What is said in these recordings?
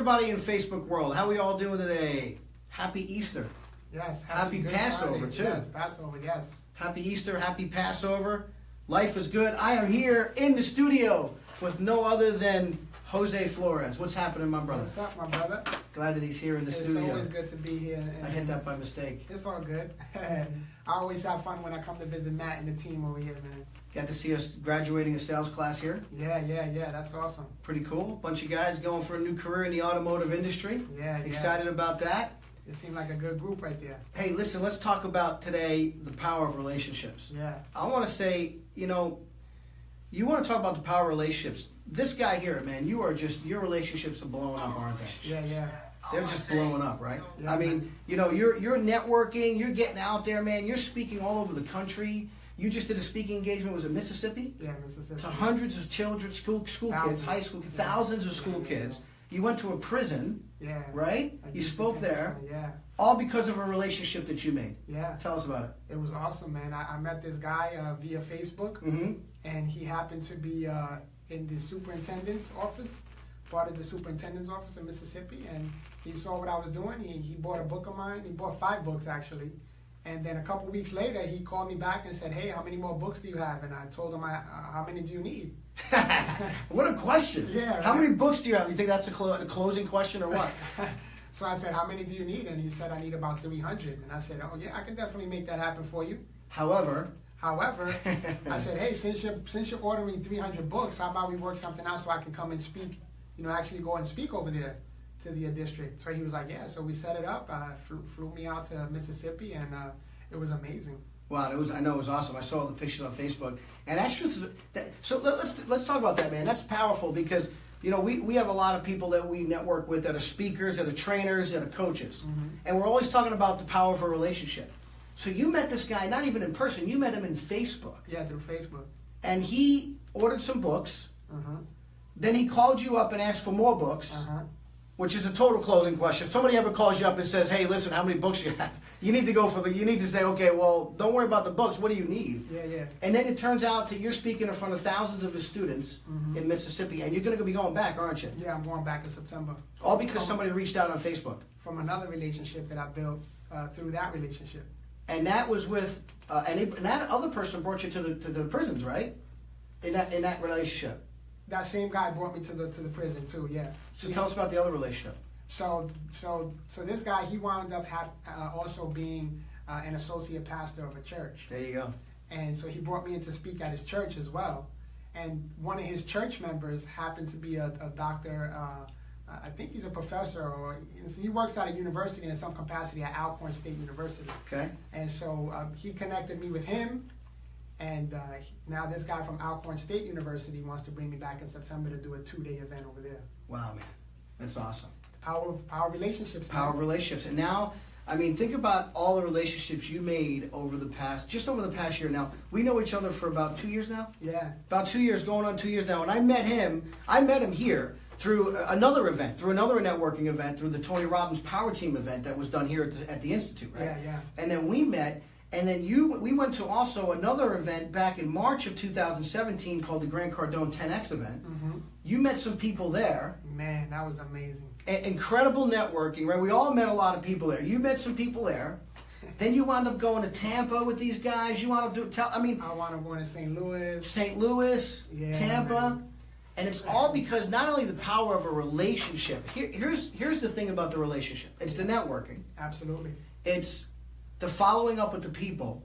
everybody in Facebook world. How are we all doing today? Happy Easter. Yes. Happy Passover, too. Yes, Passover, yes. Happy Easter, happy Passover. Life is good. I am here in the studio with no other than Jose Flores. What's happening, my brother? What's up, my brother? Glad that he's here in the studio. It's always good to be here. I hit that by mistake. It's all good. I always have fun when I come to visit Matt and the team over here, man. Got to see us graduating a sales class here. Yeah. That's awesome. Pretty cool. Bunch of guys going for a new career in the automotive industry. Yeah. Excited about that. It seemed like a good group right there. Hey, listen, let's talk about today the power of relationships. Yeah. I want to say, you want to talk about the power of relationships. This guy here, man, your relationships are blowing up, aren't they? Yeah. They're just blowing up, right? Yeah, I mean, you're networking, you're getting out there, man. You're speaking all over the country. You just did a speaking engagement, was it Mississippi? Yeah, Mississippi. To hundreds of children, school kids, high school kids, thousands of school kids. You went to a prison, right? You spoke there, all because of a relationship that you made. Yeah. Tell us about it. It was awesome, man. I met this guy via Facebook, and he happened to be in the superintendent's office, part of the superintendent's office in Mississippi, and he saw what I was doing. He bought a book of mine. He bought 5 books, actually. And then a couple weeks later, he called me back and said, hey, how many more books do you have? And I told him, how many do you need? What a question. Yeah. Right? How many books do you have? You think that's a closing question or what? So I said, how many do you need? And he said, I need about 300. And I said, oh, yeah, I can definitely make that happen for you. However, I said, hey, since you're ordering 300 books, how about we work something out so I can come and speak, actually go and speak over there to the district. So he was like, yeah. So we set it up, flew me out to Mississippi, and it was amazing. Wow, I know it was awesome. I saw the pictures on Facebook, and that's just so. Let's talk about that, man. That's powerful because we have a lot of people that we network with that are speakers, that are trainers, that are coaches, and we're always talking about the power of a relationship. So you met this guy not even in person; you met him in Facebook. Yeah, through Facebook. And he ordered some books. Then he called you up and asked for more books. Which is a total closing question. If somebody ever calls you up and says, hey, listen, how many books you have? You need to you need to say, okay, well, don't worry about the books. What do you need? Yeah. And then it turns out that you're speaking in front of thousands of his students in Mississippi, and you're going to be going back, aren't you? Yeah, I'm going back in September. All because somebody reached out on Facebook. From another relationship that I built through that relationship. And that was with, and that other person brought you to the prisons, right? In that relationship. That same guy brought me to the prison too. Yeah. So tell us about the other relationship. So this guy, he wound up also being an associate pastor of a church. There you go. And so he brought me in to speak at his church as well. And one of his church members happened to be a doctor. I think he's a professor, or he works at a university in some capacity at Alcorn State University. Okay. And so he connected me with him. And now this guy from Alcorn State University wants to bring me back in September to do a 2-day event over there. Wow, man. That's awesome. Power of relationships. Power of relationships. And now, I mean, think about all the relationships you made over the past year. Now, we know each other for about 2 years now? Yeah. About 2 years, going on 2 years now. And I met him here through another event, through another networking event, through the Tony Robbins Power Team event that was done here at the Institute, right? Yeah. And then we met. And then we went to also another event back in March of 2017 called the Grant Cardone 10X event. You met some people there. Man, that was amazing. Incredible networking, right? We all met a lot of people there. You met some people there. Then you wound up going to Tampa with these guys. You wound up I wound up going to St. Louis, yeah, Tampa. Man. And it's all because not only the power of a relationship. Here's the thing about the relationship. It's the networking. Absolutely. It's the following up with the people,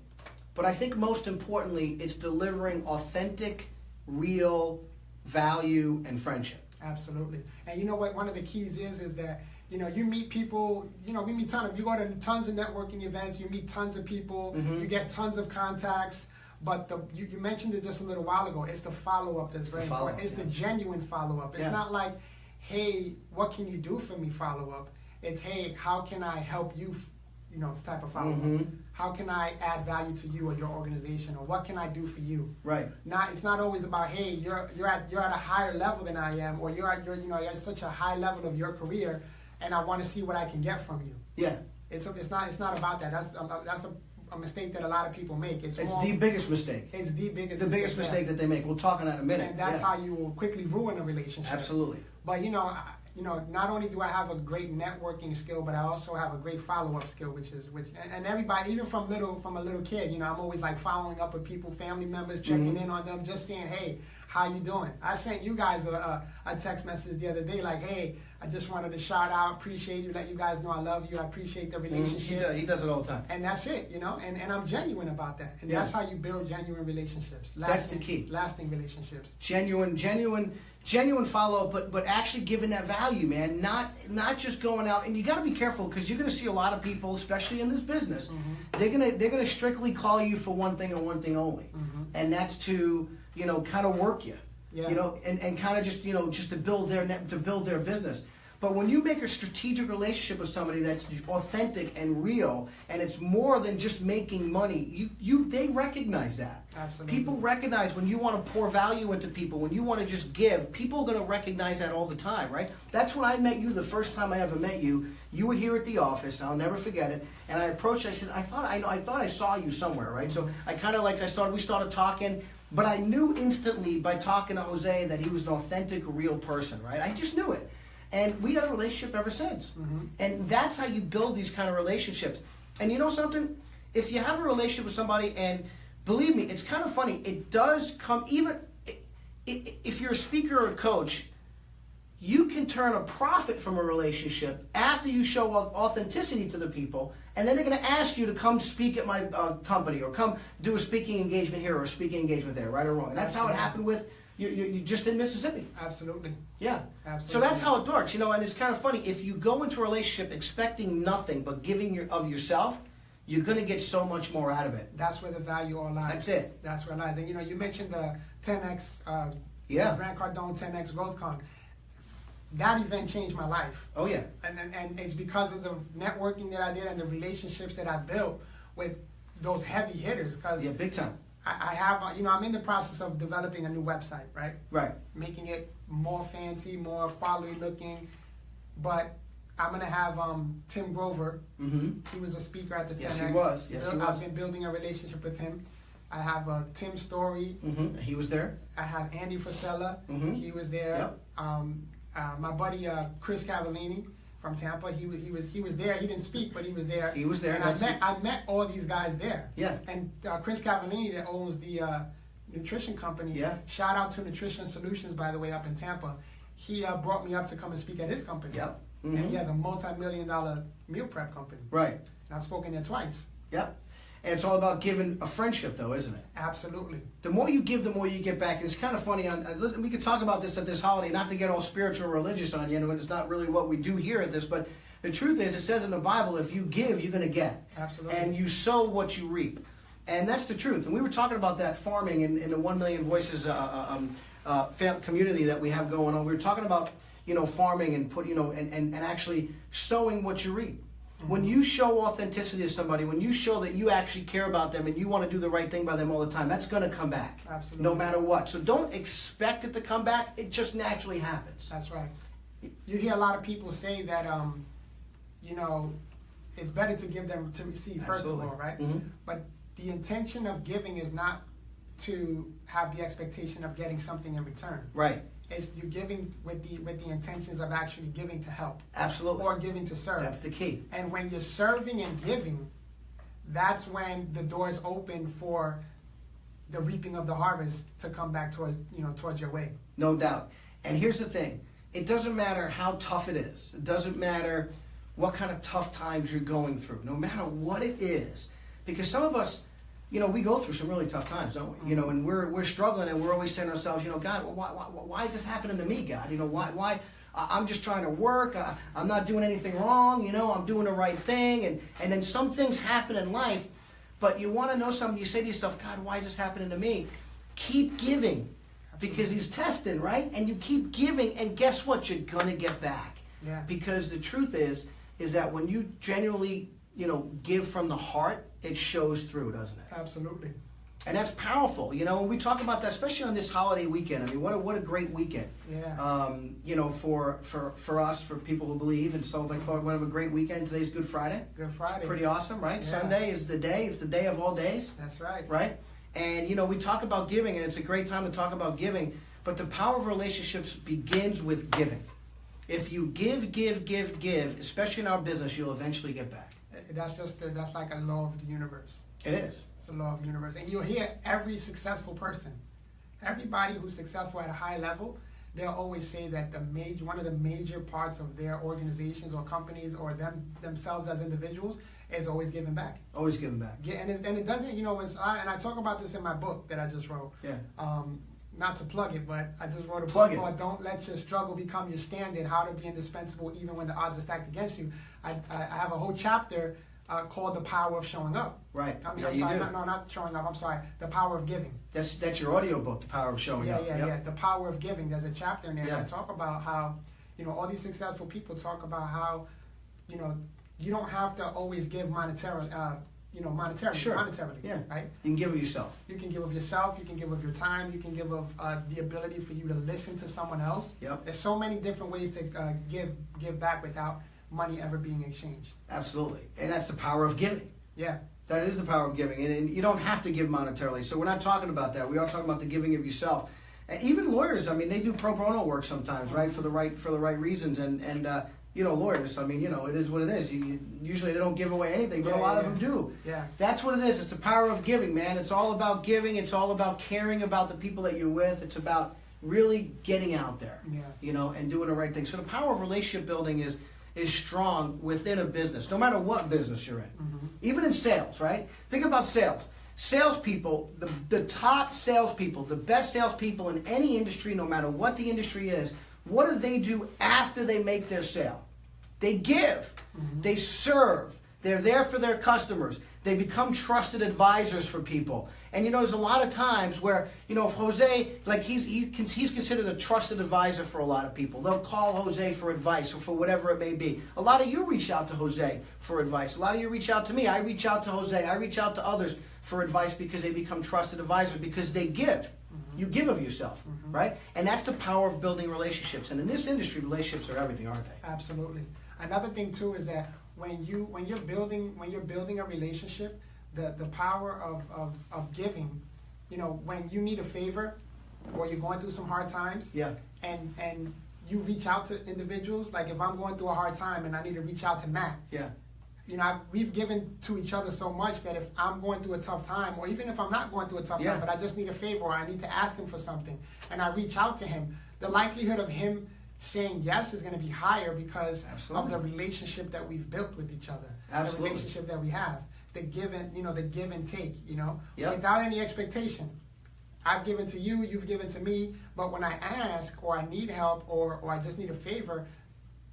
but I think most importantly, it's delivering authentic, real value and friendship. Absolutely. And you know what? One of the keys is that you meet people. We meet you go to tons of networking events. You meet tons of people. You get tons of contacts. But you mentioned it just a little while ago. It's the follow up that's very important. It's the genuine follow up. It's not like, hey, what can you do for me? Follow up. It's, hey, how can I help you? Type of follow-up. How can I add value to you or your organization, or what can I do for you? Right. It's not always about, hey, you're at a higher level than I am, or you're at such a high level of your career, and I want to see what I can get from you. Yeah. It's not about that. That's a mistake that a lot of people make. It's the biggest mistake. It's the biggest. The biggest mistake that they make. We'll talk on that in a minute. And that's how you will quickly ruin a relationship. Absolutely. But not only do I have a great networking skill, but I also have a great follow-up skill, and everybody, even from a little kid, I'm always like following up with people, family members, checking in on them, just saying, hey, how you doing? I sent you guys a text message the other day, like, hey, I just wanted to shout out, appreciate you, let you guys know I love you, I appreciate the relationship. He does it all the time. And that's it, and I'm genuine about that. And that's how you build genuine relationships. That's the key. Lasting relationships. Genuine follow-up, but actually giving that value, man. Not just going out, and you got to be careful because you're going to see a lot of people, especially in this business. Mm-hmm. They're gonna strictly call you for one thing and one thing only, and that's to kind of work you, and kind of just to build their business. But when you make a strategic relationship with somebody that's authentic and real, and it's more than just making money, they recognize that. Absolutely. People recognize when you want to pour value into people, when you want to just give, people are going to recognize that all the time, right? That's when I met you the first time I ever met you. You were here at the office, and I'll never forget it. And I approached, I said, I thought I saw you somewhere, right? So we started talking, but I knew instantly by talking to Jose that he was an authentic, real person, right? I just knew it. And we had a relationship ever since. Mm-hmm. And that's how you build these kind of relationships. And you know something? If you have a relationship with somebody, and believe me, it's kind of funny, it does come, even if you're a speaker or a coach, you can turn a profit from a relationship after you show authenticity to the people, and then they're going to ask you to come speak at my company, or come do a speaking engagement here or a speaking engagement there, right or wrong. That's how it happened with you just in Mississippi. Absolutely. Yeah. Absolutely. So that's how it works, and it's kind of funny. If you go into a relationship expecting nothing but giving of yourself, you're going to get so much more out of it. That's where the value all lies. That's it. That's where it lies. And you mentioned the 10X, Grant Cardone 10X GrowthCon. That event changed my life. Oh yeah. And it's because of the networking that I did and the relationships that I built with those heavy hitters. Yeah, big time. I have, I'm in the process of developing a new website, right? Right. Making it more fancy, more quality looking. But I'm going to have Tim Grover. Mm-hmm. He was a speaker at the 10X. Yes, he was. I've been building a relationship with him. I have Tim Story. Mm-hmm. He was there. I have Andy Frisella. Mm-hmm. He was there. Yep. My buddy Chris Cavallini from Tampa. He was there. He didn't speak, but he was there. He was there. And I met all these guys there. Yeah. And Chris Cavallini, that owns the nutrition company. Yeah. Shout out to Nutrition Solutions, by the way, up in Tampa. He brought me up to come and speak at his company. Yep. Mm-hmm. And he has a multi-million-dollar meal prep company. Right. And I've spoken there twice. Yep. And it's all about giving a friendship, though, isn't it? Absolutely. The more you give, the more you get back. And it's kind of funny. We could talk about this at this holiday, not to get all spiritual or religious on you, and it's not really what we do here at this, but the truth is, it says in the Bible, if you give, you're going to get. Absolutely. And you sow what you reap. And that's the truth. And we were talking about that farming in the 1 Million Voices community that we have going on. We were talking about, farming and and actually sowing what you reap. Mm-hmm. When you show authenticity to somebody, when you show that you actually care about them and you want to do the right thing by them all the time, that's going to come back. Absolutely. No matter what. So don't expect it to come back. It just naturally happens. That's right. You hear a lot of people say that, it's better to give than to receive, first of all, right? Mm-hmm. But the intention of giving is not to have the expectation of getting something in return. Right. It's you're giving with the intentions of actually giving to help. Absolutely. Or giving to serve. That's the key. And when you're serving and giving, that's when the doors open for the reaping of the harvest to come back towards your way. No doubt. And here's the thing. It doesn't matter how tough it is. It doesn't matter what kind of tough times you're going through. No matter what it is. Because some of us, we go through some really tough times, don't we? And we're struggling, and we're always saying to ourselves, God, why is this happening to me, God? Why? I'm just trying to work. I'm not doing anything wrong. I'm doing the right thing. And then some things happen in life, but you want to know something. You say to yourself, God, why is this happening to me? Keep giving, because He's testing, right? And you keep giving, and guess what? You're going to get back. Yeah. Because the truth is that when you genuinely, give from the heart, it shows through, doesn't it? Absolutely. And that's powerful, when we talk about that, especially on this holiday weekend. I mean, what a great weekend. Yeah. For us, for people who believe, and so like, we have a great weekend. Today's Good Friday. Good Friday. It's pretty awesome, right? Yeah. Sunday is the day. It's the day of all days. That's right. Right? And, we talk about giving, and it's a great time to talk about giving, but the power of relationships begins with giving. If you give, especially in our business, you'll eventually get back. That's like a law of the universe. It is. It's a law of the universe. And you'll hear every successful person, everybody who's successful at a high level, they'll always say that one of the major parts of their organizations or companies or themselves as individuals is always giving back. Always giving back. Yeah, and it doesn't, and I talk about this in my book that I just wrote. Yeah. Not to plug it, but I just wrote a book called "Don't Let Your Struggle Become Your Standard: How to Be Indispensable Even When the Odds Are Stacked Against You." I have a whole chapter called "The Power of Showing Up." Right. I'm you sorry, do. No, not showing up. I'm sorry. The Power of Giving. That's your audio book, The Power of Showing Up. Yeah. The Power of Giving. There's a chapter in there. Yeah. And I talk about how, all these successful people talk about how, you don't have to always give monetarily. Sure. Monetarily, yeah. Right? You can give of yourself. You can give of yourself, you can give of your time, you can give of the ability for you to listen to someone else. Yep. There's so many different ways to give back without money ever being exchanged. Absolutely. And that's the power of giving. Yeah. That is the power of giving. And you don't have to give monetarily. So we're not talking about that. We are talking about the giving of yourself. And even lawyers, they do pro bono work sometimes, right? For the right reasons. And lawyers, it is what it is. Usually they don't give away anything, but a lot of them do. Yeah. That's what it is. It's the power of giving, man. It's all about giving. It's all about caring about the people that you're with. It's about really getting out there, and doing the right thing. So the power of relationship building is strong within a business, no matter what business you're in. Mm-hmm. Even in sales, right? Think about sales. Salespeople, the top salespeople, the best salespeople in any industry, no matter what the industry is, what do they do after they make their sale? They give. Mm-hmm. They serve. They're there for their customers. They become trusted advisors for people. And there's a lot of times where, if Jose, he's considered a trusted advisor for a lot of people. They'll call Jose for advice or for whatever it may be. A lot of you reach out to Jose for advice. A lot of you reach out to me. I reach out to Jose. I reach out to others for advice because they become trusted advisors because they give. Mm-hmm. You give of yourself, mm-hmm. right? And that's the power of building relationships. And in this industry, relationships are everything, aren't they? Absolutely. Another thing too is that when you're building a relationship, the power of giving, when you need a favor or you're going through some hard times, and you reach out to individuals, like if I'm going through a hard time and I need to reach out to Matt, we've given to each other so much that if I'm going through a tough time, or even if I'm not going through a tough time, but I just need a favor or I need to ask him for something, and I reach out to him, the likelihood of him saying yes is going to be higher because of the relationship that we've built with each other, the relationship that we have, the give and take, without any expectation. I've given to you, you've given to me, but when I ask or I need help or I just need a favor,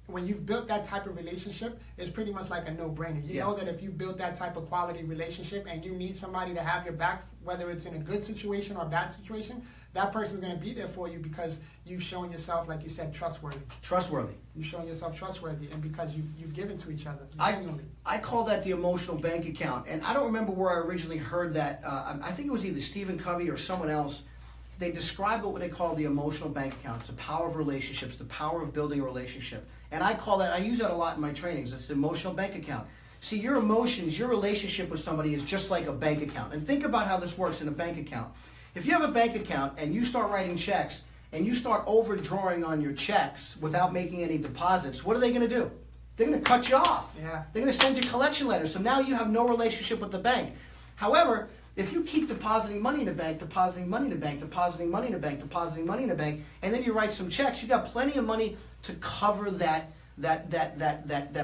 when you've built that type of relationship, it's pretty much like a no-brainer. You know that if you built that type of quality relationship and you need somebody to have your back, whether it's in a good situation or a bad situation, that person's going to be there for you because you've shown yourself, like you said, trustworthy. Trustworthy. You've shown yourself trustworthy, and because you've given to each other. I call that the emotional bank account, and I don't remember where I originally heard that. I think it was either Stephen Covey or someone else. They describe what they call the emotional bank account. It's the power of relationships, the power of building a relationship. And I use that a lot in my trainings. It's the emotional bank account. See, your emotions, your relationship with somebody is just like a bank account. And think about how this works in a bank account. If you have a bank account and you start writing checks and you start overdrawing on your checks without making any deposits, what are they going to do? They're going to cut you off. Yeah. They're going to send you collection letters. So now you have no relationship with the bank. However, if you keep depositing money in the bank, depositing money in the bank, depositing money in the bank, depositing money in the bank, and then you write some checks, you got plenty of money to cover that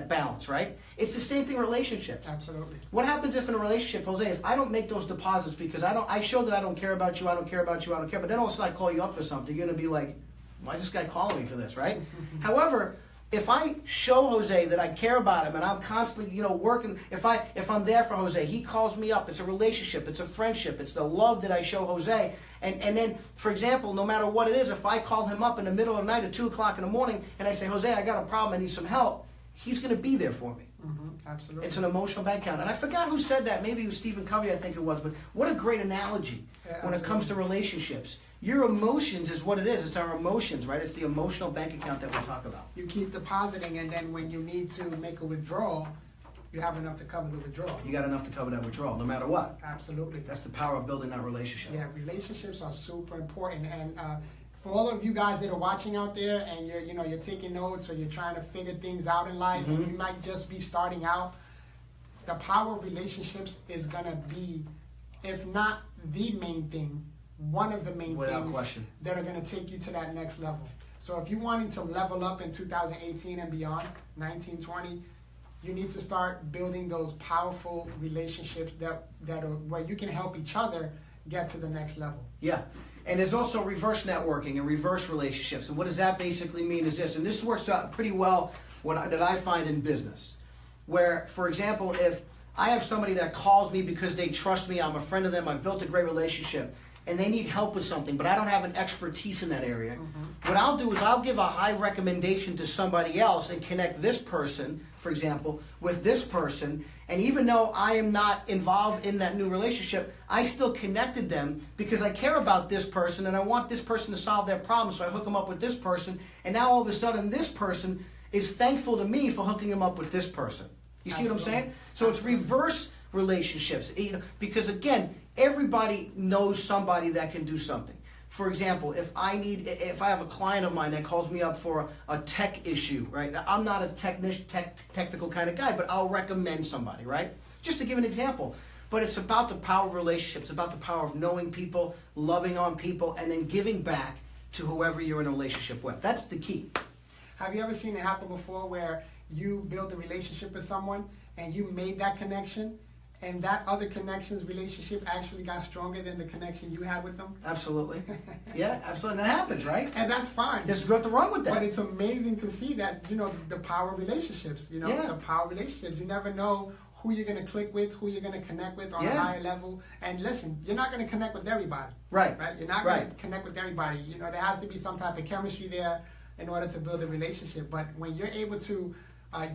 balance, right? It's the same thing in relationships. Absolutely. What happens if in a relationship, Jose, if I don't make those deposits because I show that I don't care about you, I don't care about you, I don't care, but then all of a sudden I call you up for something, you're going to be like, why is this guy calling me for this, right? However, if I show Jose that I care about him and I'm constantly, working, if I'm there for Jose, he calls me up, it's a relationship, it's a friendship, it's the love that I show Jose. And then, for example, no matter what it is, if I call him up in the middle of the night at 2 o'clock in the morning and I say, Jose, I got a problem, I need some help, he's going to be there for me. Mm-hmm, absolutely. It's an emotional bank account. And I forgot who said that. Maybe it was Stephen Covey, I think it was. But what a great analogy when it comes to relationships. Your emotions is what it is. It's our emotions, right? It's the emotional bank account that we talk about. You keep depositing, and then when you need to make a withdrawal, you have enough to cover the withdrawal. You got enough to cover that withdrawal, no matter what. Absolutely. That's the power of building that relationship. Yeah, relationships are super important. And for all of you guys that are watching out there and you're taking notes or you're trying to figure things out in life, and you might just be starting out, the power of relationships is going to be, if not the main thing, one of the main things that are going to take you to that next level. So if you're wanting to level up in 2018 and beyond, 1920, you need to start building those powerful relationships that are where you can help each other get to the next level. Yeah. And there's also reverse networking and reverse relationships. And what does that basically mean is this, and this works out pretty well that I find in business, where, for example, if I have somebody that calls me because they trust me, I'm a friend of them, I've built a great relationship, and they need help with something, but I don't have an expertise in that area, what I'll do is I'll give a high recommendation to somebody else and connect this person, for example, with this person, and even though I am not involved in that new relationship, I still connected them because I care about this person and I want this person to solve their problem, so I hook them up with this person, and now all of a sudden this person is thankful to me for hooking him up with this person. You see what I'm saying? So it's reverse relationships, because again, everybody knows somebody that can do something. For example, if I have a client of mine that calls me up for a tech issue, right? Now, I'm not a technical kind of guy, but I'll recommend somebody, right? Just to give an example. But it's about the power of relationships, about the power of knowing people, loving on people, and then giving back to whoever you're in a relationship with. That's the key. Have you ever seen it happen before where you build a relationship with someone and you made that connection, and that other connection's relationship actually got stronger than the connection you had with them? Absolutely. Yeah, absolutely. That happens, right? And that's fine. There's nothing wrong with that. But it's amazing to see that, the power of relationships, the power of relationships. You never know who you're going to click with, who you're going to connect with on a higher level. And listen, you're not going to connect with everybody. Right? You're not going to connect with everybody. There has to be some type of chemistry there in order to build a relationship. But when you're able to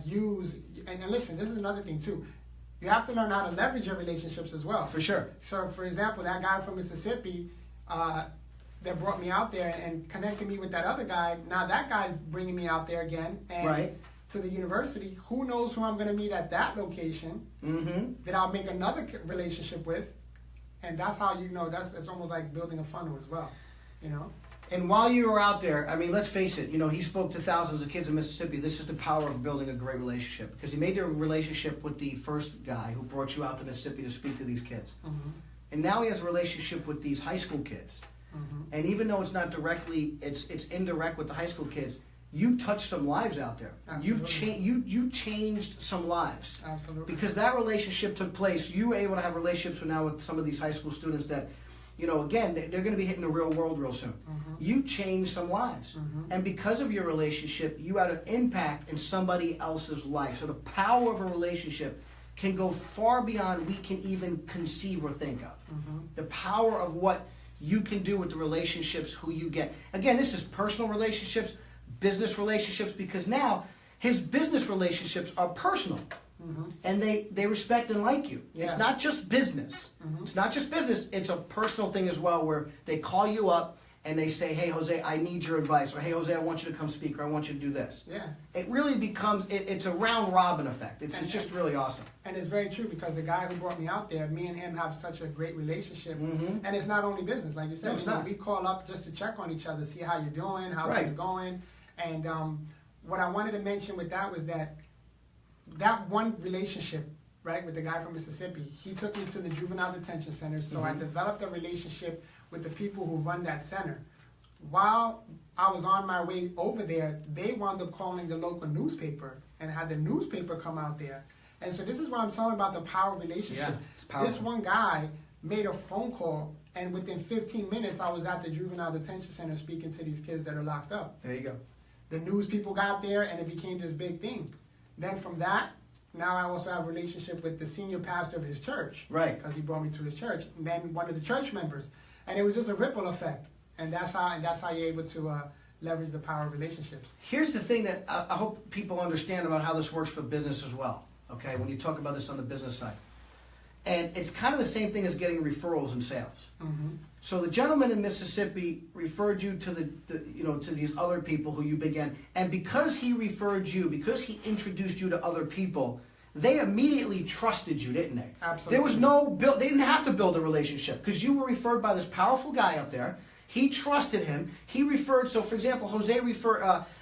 use, and listen, this is another thing too, you have to learn how to leverage your relationships as well. For sure. So, for example, that guy from Mississippi that brought me out there and connected me with that other guy, now that guy's bringing me out there again and to the university. Who knows who I'm going to meet at that location that I'll make another relationship with. And that's how that's almost like building a funnel as well, And while you were out there, I mean, let's face it, he spoke to thousands of kids in Mississippi. This is the power of building a great relationship, because he made a relationship with the first guy who brought you out to Mississippi to speak to these kids. And now he has a relationship with these high school kids. And even though it's not directly, it's indirect with the high school kids, you touched some lives out there. You changed some lives. Absolutely. Because that relationship took place. You were able to have relationships now with some of these high school students that, again, they're going to be hitting the real world real soon. You changed some lives. And because of your relationship, you had an impact in somebody else's life. So the power of a relationship can go far beyond we can even conceive or think of. The power of what you can do with the relationships who you get. Again, this is personal relationships, business relationships, because now his business relationships are personal. And they respect and like you. Yeah. It's not just business. It's not just business. It's a personal thing as well, where they call you up and they say, hey, Jose, I need your advice. Or, hey, Jose, I want you to come speak. Or I want you to do this. Yeah. It really becomes, it's a round robin effect. It's just really awesome. And it's very true, because the guy who brought me out there, me and him have such a great relationship. And it's not only business. Like you said, we call up just to check on each other, see how you're doing, how things going. And what I wanted to mention with that was that one relationship, right, with the guy from Mississippi, he took me to the juvenile detention center, so I developed a relationship with the people who run that center. While I was on my way over there, they wound up calling the local newspaper and had the newspaper come out there. And so this is what I'm talking about, the power of relationship. Yeah, it's powerful. This one guy made a phone call, and within 15 minutes, I was at the juvenile detention center speaking to these kids that are locked up. There you go. The news people got there, and it became this big thing. Then from that, now I also have a relationship with the senior pastor of his church. Right. Because he brought me to his church. And then one of the church members. And it was just a ripple effect. And that's how you're able to leverage the power of relationships. Here's the thing that I hope people understand about how this works for business as well. Okay, when you talk about this on the business side. And it's kind of the same thing as getting referrals in sales. So the gentleman in Mississippi referred you to to these other people who you began, and because he referred you, because he introduced you to other people, they immediately trusted you, didn't they? Absolutely. There was they didn't have to build a relationship, because you were referred by this powerful guy up there. He trusted him. He referred, so for example,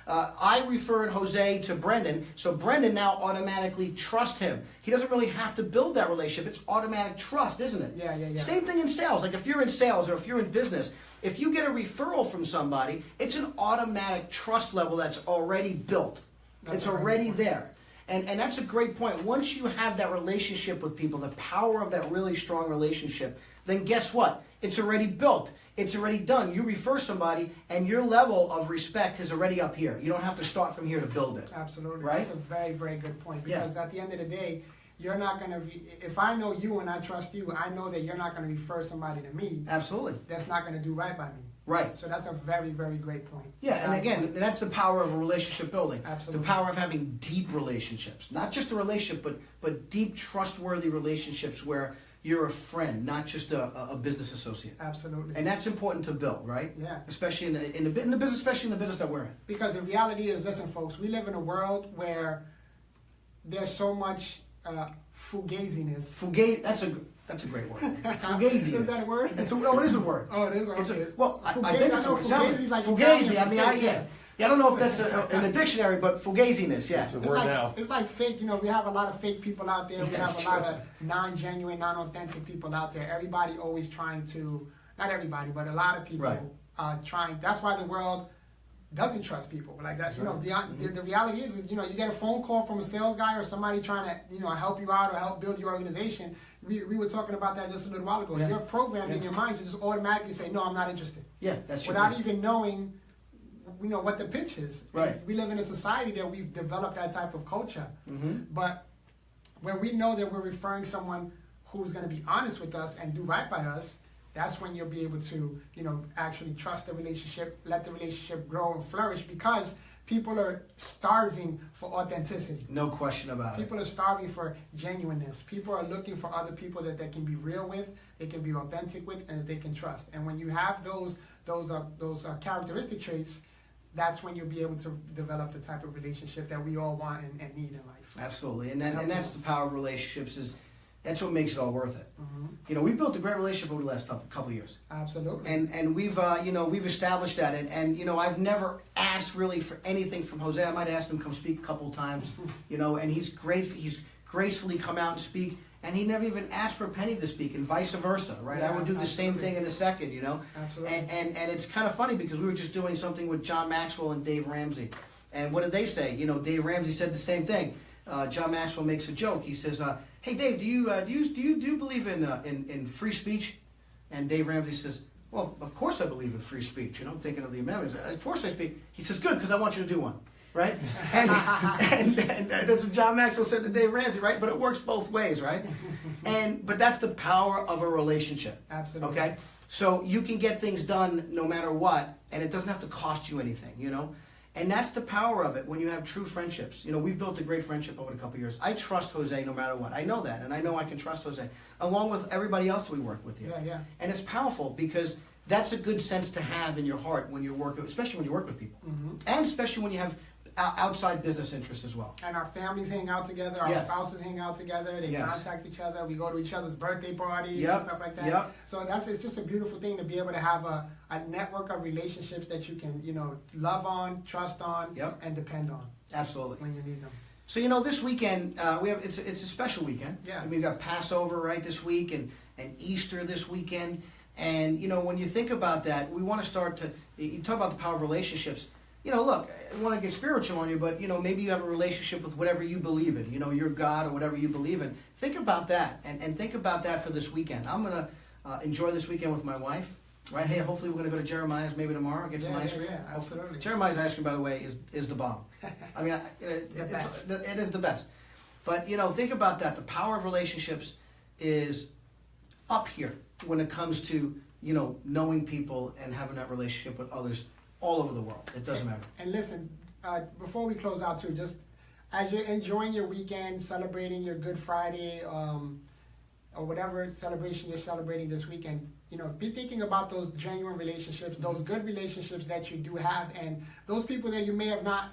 I referred Jose to Brendan, so Brendan now automatically trusts him. He doesn't really have to build that relationship. It's automatic trust, isn't it? Yeah. Same thing in sales. Like if you're in sales or if you're in business, if you get a referral from somebody, it's an automatic trust level that's already built. It's already there. And that's a great point. Once you have that relationship with people, the power of that really strong relationship, then guess what? It's already built. It's already done. You refer somebody, and your level of respect is already up here. You don't have to start from here to build it. Absolutely. Right? That's a very, very good point. Because at the end of the day, you're not going to if I know you and I trust you, I know that you're not going to refer somebody to me. Absolutely. That's not going to do right by me. Right. So that's a very, very great point. Yeah, and again, that's the power of a relationship building. Absolutely. The power of having deep relationships. Not just a relationship, but deep, trustworthy relationships where you're a friend, not just a business associate. Absolutely. And that's important to build, right? Yeah. Especially in the business, especially in the business that we're in. Because the reality is, listen, folks, we live in a world where there's so much fugaziness. That's a great word. Fugazi. Is that a word? It is a word. Oh, it is? Okay. I think it's a word. Fugazi, like Fugazi. I Italian. I don't know if that's in the dictionary, but fugaziness, yeah. It's a word now. It's like fake, we have a lot of fake people out there. We have a lot of non-genuine, non-authentic people out there. Everybody always trying to, not everybody, but a lot of people trying. That's why the world doesn't trust people like that. The reality is, you get a phone call from a sales guy or somebody trying to, help you out or help build your organization. We were talking about that just a little while ago. Yeah. You're programmed in your mind to just automatically say, no, I'm not interested. Yeah, that's true. Without even knowing, what the pitch is. Right. And we live in a society that we've developed that type of culture. Mm-hmm. But when we know that we're referring someone who's going to be honest with us and do right by us, that's when you'll be able to, actually trust the relationship, let the relationship grow and flourish, because people are starving for authenticity. No question about it. People are starving for genuineness. People are looking for other people that they can be real with, they can be authentic with, and that they can trust. And when you have those characteristic traits, that's when you'll be able to develop the type of relationship that we all want and need in life. Absolutely, and that's the power of relationships. That's what makes it all worth it. Mm-hmm. We've built a great relationship over the last couple of years. Absolutely. And we've we've established that. And I've never asked really for anything from Jose. I might ask him to come speak a couple of times. And he's great. He's gracefully come out and speak. And he never even asked for a penny to speak, and vice versa, right? Yeah, I would do the same thing in a second, Absolutely. And it's kind of funny because we were just doing something with John Maxwell and Dave Ramsey. And what did they say? Dave Ramsey said the same thing. John Maxwell makes a joke. He says, "Hey Dave, do you believe in free speech?" And Dave Ramsey says, "Well, of course I believe in free speech. I'm thinking of the amendments. Of course I speak." He says, "Good, because I want you to do one." Right? and that's what John Maxwell said to Dave Ramsey, right? But it works both ways, right? But that's the power of a relationship. Absolutely. Okay? So you can get things done no matter what, and it doesn't have to cost you anything, And that's the power of it when you have true friendships. We've built a great friendship over a couple of years. I trust Jose no matter what. I know that, and I know I can trust Jose, along with everybody else that we work with here. Yeah. And it's powerful because that's a good sense to have in your heart when you're working, especially when you work with people. Mm-hmm. And especially when you have outside business interests as well. And our families hang out together, our spouses hang out together, they contact each other, we go to each other's birthday parties and stuff like that. Yep. So it's just a beautiful thing to be able to have a network of relationships that you can, love on, trust on, and depend on. Absolutely. When you need them. So this weekend it's a special weekend. Yeah. We've got Passover right this week and Easter this weekend. And when you think about that, we want to start to you talk about the power of relationships. Look, I want to get spiritual on you, but, maybe you have a relationship with whatever you believe in, your God or whatever you believe in. Think about that, and think about that for this weekend. I'm going to enjoy this weekend with my wife, right? Hey, hopefully we're going to go to Jeremiah's maybe tomorrow, get some ice cream. Yeah, absolutely. Jeremiah's ice cream, by the way, is the bomb. I mean, it is the best. But, think about that. The power of relationships is up here when it comes to, knowing people and having that relationship with others all over the world. It doesn't matter. And listen, before we close out too, just as you're enjoying your weekend, celebrating your Good Friday, or whatever celebration you're celebrating this weekend, be thinking about those genuine relationships, those good relationships that you do have, and those people that you may have not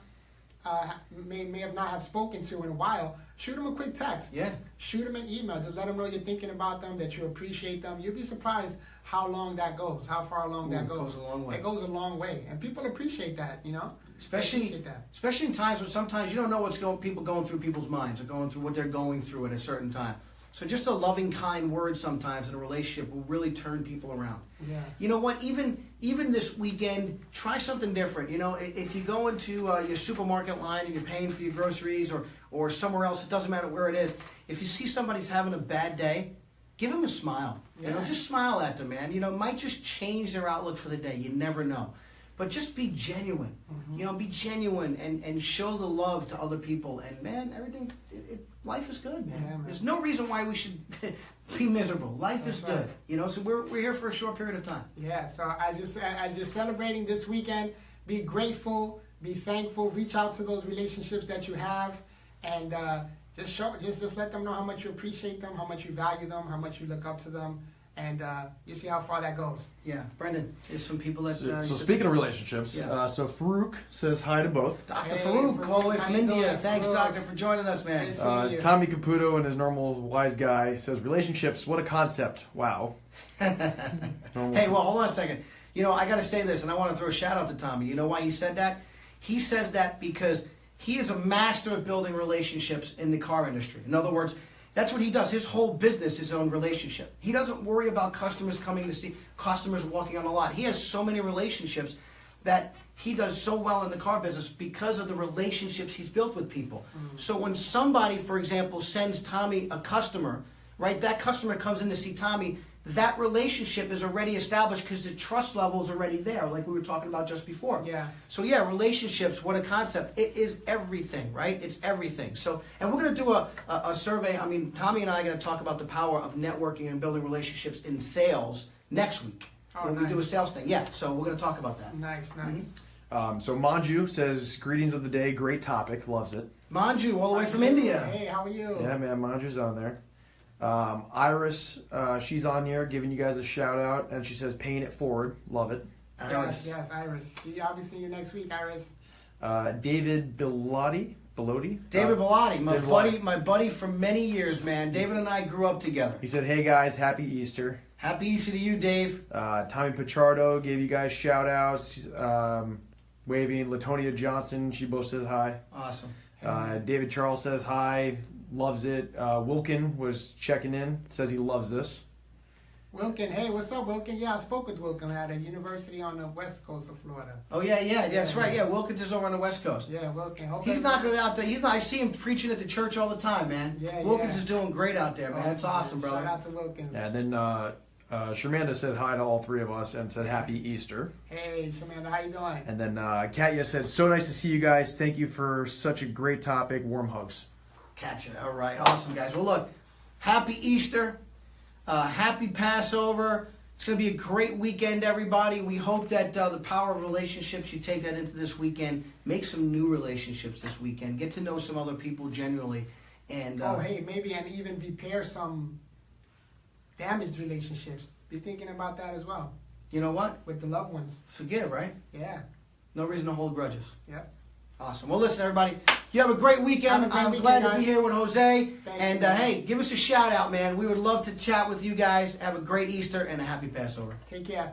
have spoken to in a while. Shoot them a quick text. Yeah. Shoot them an email. Just let them know you're thinking about them, that you appreciate them. You'll be surprised how long that goes, how far along that goes. It goes a long way. It goes a long way, and people appreciate that, you know. Especially in times when sometimes you don't know what's people going through people's minds or going through what they're going through at a certain time. So just a loving, kind word sometimes in a relationship will really turn people around. Yeah. You know what? Even this weekend, try something different. You know, if you go into your supermarket line and you're paying for your groceries or somewhere else, it doesn't matter where it is. If you see somebody's having a bad day, give them a smile. Yeah. You know, just smile at them, man. You know, it might just change their outlook for the day. You never know. But just be genuine. Mm-hmm. You know, be genuine and show the love to other people. And man, everything, life is good, man. Yeah, man. There's no reason why we should be miserable. Life That's is good. right. You know, so we're here for a short period of time. Yeah. So as you're celebrating this weekend, be grateful, be thankful, reach out to those relationships that you have, and just let them know how much you appreciate them, how much you value them, how much you look up to them. And you see how far that goes. Yeah, Brendan, there's some people that... So speaking of relationships, so Farouk says hi to both. Dr. Farouk, all the way from India. Thanks, Farouk. Doctor, for joining us, man. Tommy Caputo and his normal wise guy says, relationships, what a concept. Wow. Hey, well, hold on a second. You know, I got to say this, and I want to throw a shout out to Tommy. You know why he said that? He says that because he is a master of building relationships in the car industry. In other words, that's what he does. His whole business is on relationship. He doesn't worry about customers coming to see, customers walking on a lot. He has so many relationships that he does so well in the car business because of the relationships he's built with people. Mm-hmm. So when somebody, for example, sends Tommy a customer, right, that customer comes in to see Tommy, that relationship is already established because the trust level is already there, like we were talking about just before. Yeah. So yeah, relationships, what a concept. It is everything, right? It's everything. So, and we're going to do a survey. I mean, Tommy and I are going to talk about the power of networking and building relationships in sales next week. When we do a sales thing. Yeah, so we're going to talk about that. Nice. So Manju says, greetings of the day, great topic, loves it. Manju, all the way from India. Hey, how are you? Yeah, man, Manju's on there. Iris, she's on here giving you guys a shout out, and she says, paying it forward, love it. Yes, Iris. I'll be seeing you next week, Iris. David Bellotti. David Bellotti, my buddy from many years, man. David and I grew up together. He said, hey guys, happy Easter. Happy Easter to you, Dave. Tommy Pichardo gave you guys shout outs. Waving. Latonia Johnson, she both said hi. Awesome. David Charles says hi, loves it. Wilkin was checking in, says he loves this. Wilkin, hey, what's up, Wilkin? Yeah, I spoke with Wilkin at a university on the west coast of Florida. Oh yeah, that's right. Yeah, Wilkins is over on the west coast. Yeah, Wilkin. He's not going out there. I see him preaching at the church all the time, man. Yeah, Wilkins is doing great out there, man. That's awesome, brother. Shout out to Wilkins. Yeah, and then Shermanda said hi to all three of us and said happy Easter. Hey, Shermanda, how you doing? And then Katya said, so nice to see you guys. Thank you for such a great topic. Warm hugs. Katya, all right. Awesome, guys. Well, look, happy Easter. Happy Passover. It's going to be a great weekend, everybody. We hope that the power of relationships, you take that into this weekend. Make some new relationships this weekend. Get to know some other people genuinely. And maybe and even repair some damaged relationships. Be thinking about that as well. You know what? With the loved ones. Forgive, right? Yeah. No reason to hold grudges. Yep. Awesome. Well, listen, everybody. You have a great weekend. I'm glad to be here with Jose. Thank you, hey, give us a shout out, man. We would love to chat with you guys. Have a great Easter and a happy Passover. Take care.